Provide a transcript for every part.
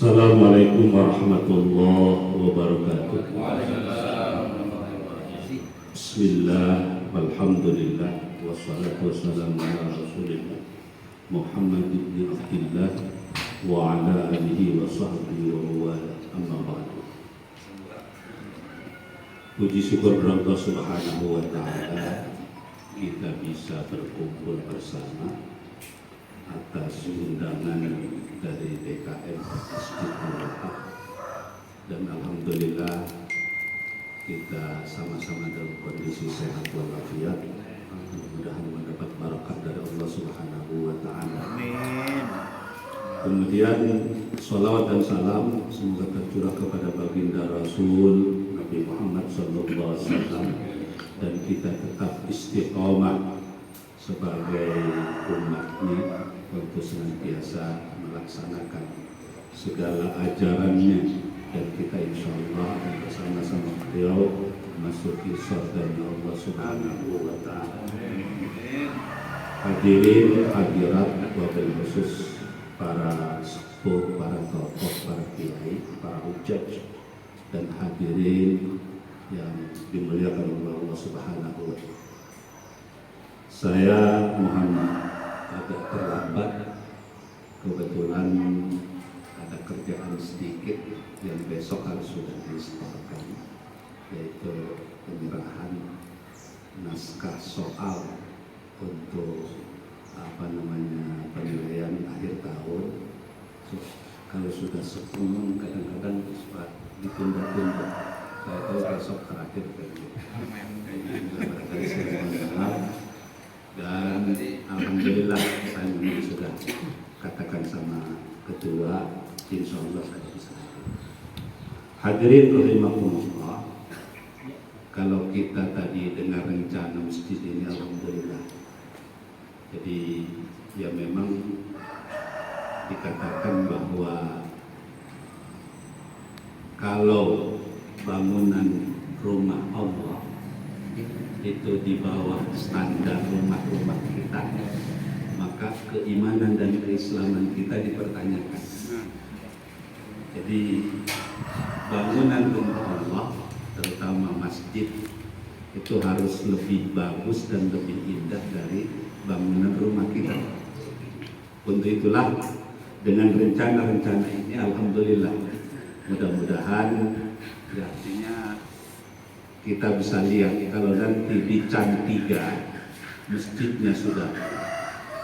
Assalamualaikum warahmatullahi wabarakatuh. Bismillah, walhamdulillah, wassalatu wassalamu ala rasulillah Muhammad ibn Abdillah wa ala alihi wa sahbihi wa wala, amma ba'du. Puji syukur kepada Allah Subhanahu wa ta'ala, kita bisa berkumpul bersama atas undangan dari DKM Masjid Al-Haq, dan alhamdulillah kita sama-sama dalam kondisi sehat walafiat. Mudah-mudahan mendapat barakah dari Allah Subhanahu wa ta'ala. Amin. Kemudian salawat dan salam semoga tercurah kepada baginda Rasul Nabi Muhammad SAW, dan kita tetap istiqomah sebagai umatnya untuk senantiasa melaksanakan segala ajarannya, dan kita insya Allah bersama-sama beliau masuki surga Allah Subhanahu wa ta'ala. Hadirin hadirat, wabil khusus para sepuh, para tokoh, para kiai, para hujjaj, dan hadirin yang dimuliakan oleh Allah Subhanahu wa ta'ala. Saya mohon agak terlambat, kebetulan ada kerjaan sedikit yang besok harus sudah disetorkan, yaitu penyerahan naskah soal untuk penilaian akhir tahun. Kalau sudah sepuluh kadang-kadang suka ditunda-tunda. Saya tahu besok terakhir dan alhamdulillah saya memang sudah katakan sama ketua, insya Allah saya bisa. Hadirin rahimakumullah, kalau kita tadi dengar rencana masjid ini alhamdulillah, jadi ya memang dikatakan bahwa kalau bangunan rumah Allah itu di bawah standar rumah-rumah kita, maka keimanan dan keislaman kita dipertanyakan. Jadi bangunan rumah Allah, terutama masjid, itu harus lebih bagus dan lebih indah dari bangunan rumah kita. Untuk itulah dengan rencana-rencana ini alhamdulillah, mudah-mudahan artinya kita bisa lihat kalau nanti di Can 3 masjidnya sudah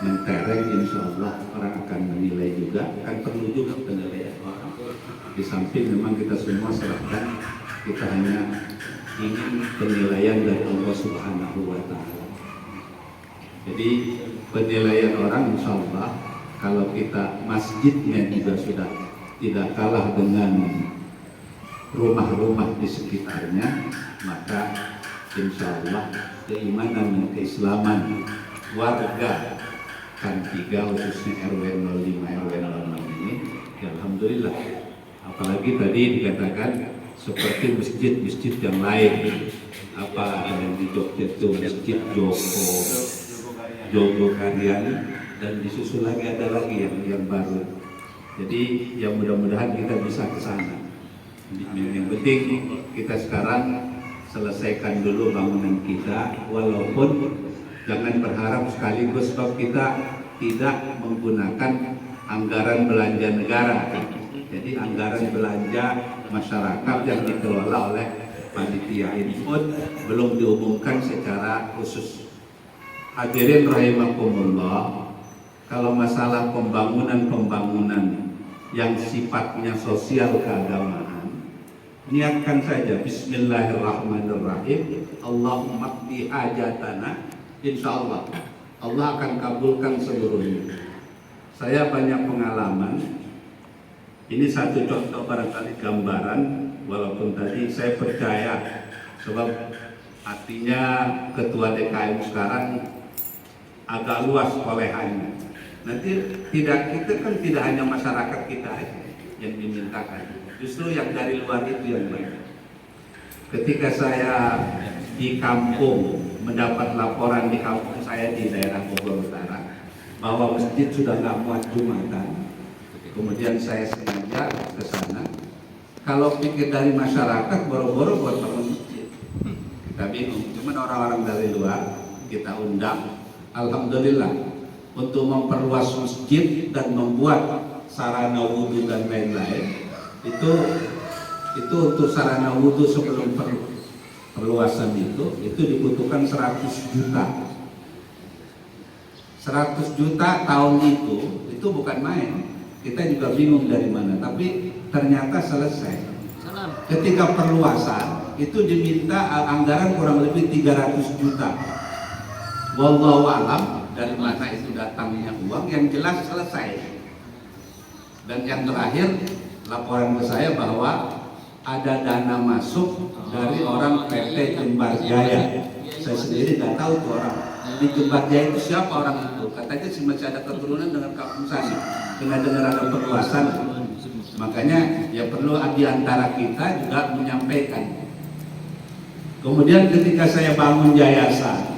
mentereng, insya Allah orang akan menilai juga, kan perlu juga penilaian orang. Di samping memang kita semua serahkan, kita hanya ingin penilaian dari Allah Subhanahu wa ta'ala. Jadi penilaian orang insya Allah, kalau kita masjidnya juga sudah tidak kalah dengan rumah-rumah di sekitarnya, maka insya Allah keimanan dan keislaman warga Can 3 khususnya RW 05 RW 06 ini ya alhamdulillah. Apalagi tadi dikatakan seperti masjid-masjid yang lain, apa yang di Jogja itu masjid Jogokarian, dan disusul lagi ada lagi yang baru. Jadi ya mudah-mudahan kita bisa ke sana. Yang penting kita sekarang selesaikan dulu bangunan kita, walaupun jangan berharap sekaligus, sebab kita tidak menggunakan anggaran belanja negara. Jadi anggaran belanja masyarakat yang dikelola oleh panitia ini pun belum diumumkan secara khusus. Hadirin rahimakumullah, kalau masalah pembangunan yang sifatnya sosial keagamaan, niatkan saja bismillahirrahmanirrahim, Allahumma qdi hajatana, insya Allah Allah akan kabulkan seluruhnya. Saya banyak pengalaman, ini satu contoh barangkali gambaran, walaupun tadi saya percaya, sebab artinya ketua DKM sekarang agak luas perolehannya. Nanti kita kan tidak hanya masyarakat kita yang dimintakan, justru yang dari luar itu yang banyak. Ketika saya di kampung mendapat laporan di kampung saya di daerah Bogor Utara bahwa masjid sudah nggak muat Jumatan, Kemudian saya sengaja ke sana. Kalau pikir dari masyarakat, boro-boro buat bangun masjid. Kita bingung. Cuman orang-orang dari luar kita undang. Alhamdulillah untuk memperluas masjid dan membuat sarana wudhu dan lain-lain. Itu untuk sarana wudhu sebelum perluasan itu dibutuhkan 100 juta. 100 juta tahun itu bukan main. Kita juga bingung dari mana, tapi ternyata selesai. Ketika perluasan itu diminta anggaran kurang lebih 300 juta. Wallahu alam dari mana itu datangnya uang, yang jelas selesai. Dan yang terakhir laporan ke saya bahwa ada dana masuk dari orang PT Jembar Jaya. Saya sendiri nggak tahu tuh orang di Jembar Jaya itu siapa orang itu. Katanya sih masih ada keturunan dengan kampung sana. Dengar ada perluasan. Makanya ya perlu di antara kita juga menyampaikan. Kemudian ketika saya bangun yayasan,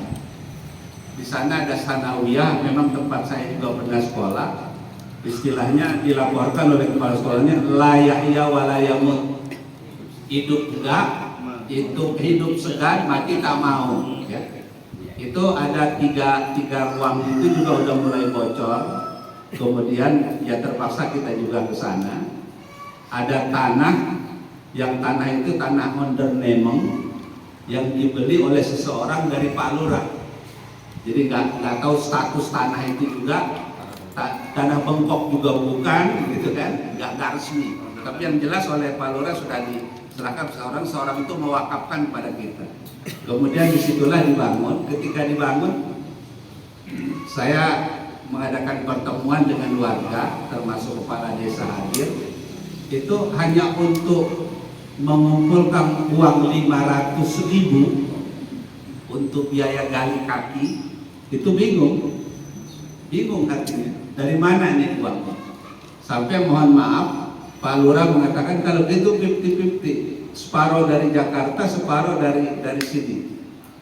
di sana ada sanawiyah, memang tempat saya juga pernah sekolah. Istilahnya dilaporkan oleh kepala sekolahnya la yahya wa la yamut. Hidup enggak, hidup segan, mati tak mau. Ya. Itu ada tiga ruang itu juga udah mulai bocor. Kemudian ya terpaksa kita juga ke sana. Ada tanah, yang tanah itu tanah onderneming yang dibeli oleh seseorang dari Pak Lurah. Jadi nggak tahu status tanah itu juga, tanah bengkok juga bukan, gitu kan? Nggak resmi. Tapi yang jelas oleh Pak Lurah sudah diserahkan seorang itu mewakafkan pada kita. Kemudian disitulah dibangun. Ketika dibangun, saya mengadakan pertemuan dengan warga, termasuk kepala desa hadir. Itu hanya untuk mengumpulkan uang 500.000 untuk biaya gali kaki. Itu bingung artinya dari mana nih uangnya. Sampai mohon maaf, Pak Lurah mengatakan kalau itu 50-50, separuh dari Jakarta, separuh dari sini,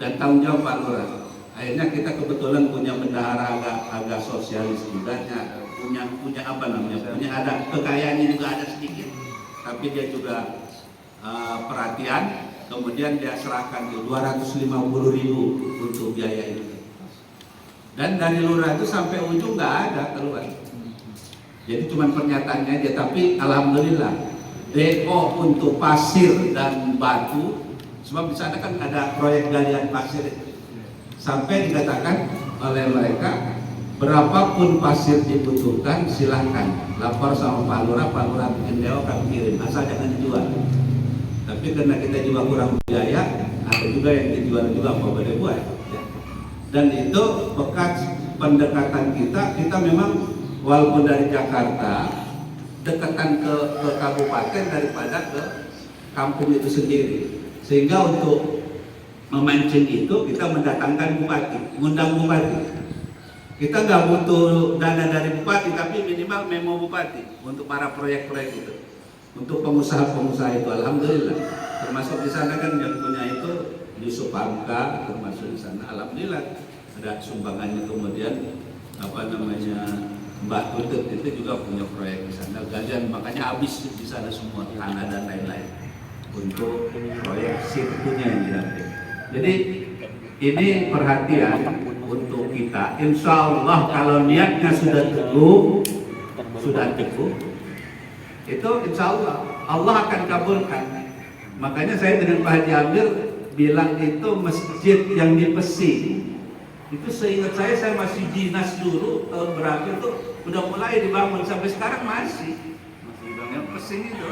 dan tanggung jawab Pak Lurah. Akhirnya kita kebetulan punya bendahara agak sosialis juga, punya apa namanya, punya ada kekayaannya juga ada sedikit, tapi dia juga perhatian. Kemudian dia serahkan 250.000 untuk biaya itu. Dan dari lurah itu sampai ujung nggak ada keluar. Jadi cuma pernyataannya aja, tapi alhamdulillah DO untuk pasir dan batu, sebab di sana kan ada proyek galian pasir. Sampai dikatakan oleh mereka, berapapun pasir dibutuhkan silahkan lapor sama Pak Lurah bikin DO kami kirim, asal jangan dijual. Tapi karena kita juga kurang biaya, ada juga yang dijual juga apa boleh buat. Dan itu bekas pendekatan kita memang walaupun dari Jakarta dekatan ke kabupaten daripada ke kampung itu sendiri. Sehingga untuk memancing itu kita mendatangkan bupati, mengundang bupati. Kita nggak butuh dana dari bupati, tapi minimal memo bupati untuk para proyek-proyek itu. Untuk pengusaha-pengusaha itu, alhamdulillah. Termasuk di sana kan yang punya itu Yusuf Hamka, termasuk di sana, alhamdulillah ada sumbangannya. Kemudian apa namanya Mbak Tutut itu juga punya proyek di sana. Galian makanya habis di sana semua tanah dan lain-lain untuk proyek sirkunya yang diambil. Jadi ini perhatian untuk kita. Insya Allah kalau niatnya sudah teguh, itu insya Allah akan kabulkan. Makanya saya dengan Pak Haji Amir bilang itu masjid yang di Pesi. Itu seingat saya masih dinas dulu tahun berapa itu udah mulai dibangun, sampai sekarang masih yang Pesi itu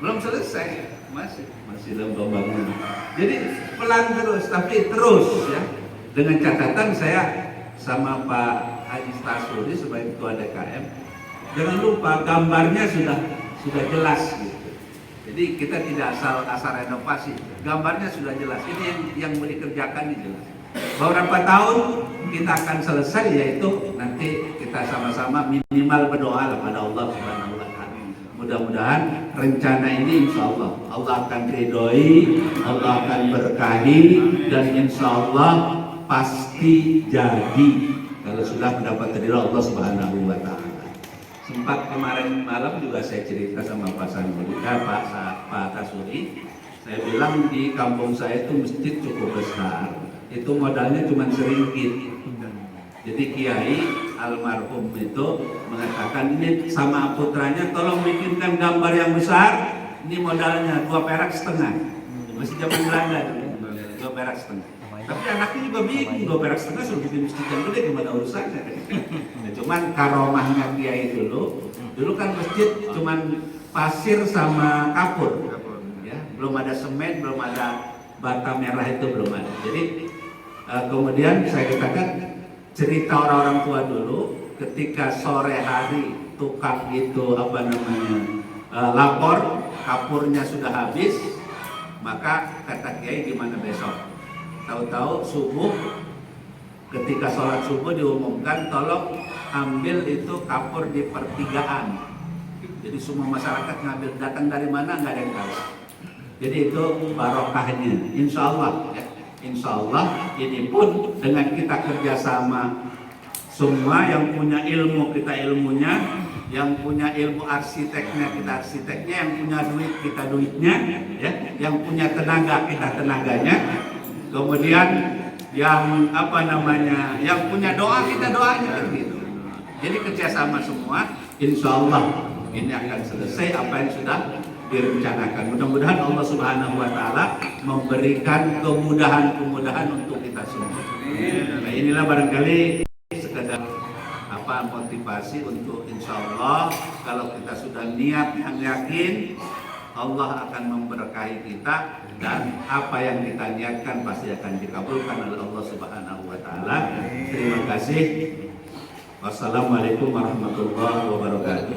belum selesai, masih dalam pembangunan. Jadi pelan terus, tapi terus ya. Dengan catatan saya sama Pak Haji Tasuri sebagai ketua DKM, jangan lupa gambarnya sudah jelas gitu. Jadi kita tidak asal renovasi, gambarnya sudah jelas. Ini yang mau dikerjakan ini jelas. Beberapa tahun kita akan selesai, yaitu nanti kita sama-sama minimal berdoa pada Allah Subhanahu wa Ta'ala. Mudah-mudahan rencana ini insya Allah akan ridhoi, Allah akan berkahi, dan insya Allah pasti jadi kalau sudah mendapat ridho Allah Subhanahu wa Ta'ala. Sempat kemarin malam juga saya cerita sama Pak Sanuri, Pak Tasuri. Saya bilang di kampung saya itu masjid cukup besar, itu modalnya cuma RM1. Jadi Kiai almarhum itu mengatakan ini sama putranya, tolong bikinkan gambar yang besar. Ini modalnya 2,5 perak, masih zaman Belanda dulu, 2,5 perak. Tapi anaknya juga bikin 2,5 perak suruh bikin masjid yang gede, gimana urusannya? Nah, cuman karomahnya Kiai dulu kan masjid cuman pasir sama kapur, ya, belum ada semen, belum ada bata merah, itu belum ada. Jadi kemudian saya katakan cerita orang-orang tua dulu, ketika sore hari tukang itu lapor kapurnya sudah habis, maka kata Kiai gimana besok? Tahu-tahu subuh, ketika sholat subuh diumumkan tolong ambil itu kapur di pertigaan. Jadi semua masyarakat ngambil, datang dari mana nggak ada yang tahu. Jadi itu barokahnya, insya Allah. Ya. Insya Allah ini pun dengan kita kerjasama semua, yang punya ilmu kita ilmunya, yang punya ilmu arsiteknya kita arsiteknya, yang punya duit kita duitnya, ya, yang punya tenaga kita tenaganya, kemudian yang yang punya doa kita doanya, gitu. Jadi kerjasama semua, insya Allah ini akan selesai apa yang sudah direncanakan. Mudah-mudahan Allah Subhanahu wa Ta'ala memberikan kemudahan-kemudahan untuk kita semua. Nah, inilah barangkali sekedar motivasi untuk insya Allah kalau kita sudah niat yang yakin, Allah akan memberkahi kita, dan apa yang kita niatkan pasti akan dikabulkan oleh Allah Subhanahu wa Ta'ala. Terima kasih. Wassalamualaikum warahmatullahi wabarakatuh.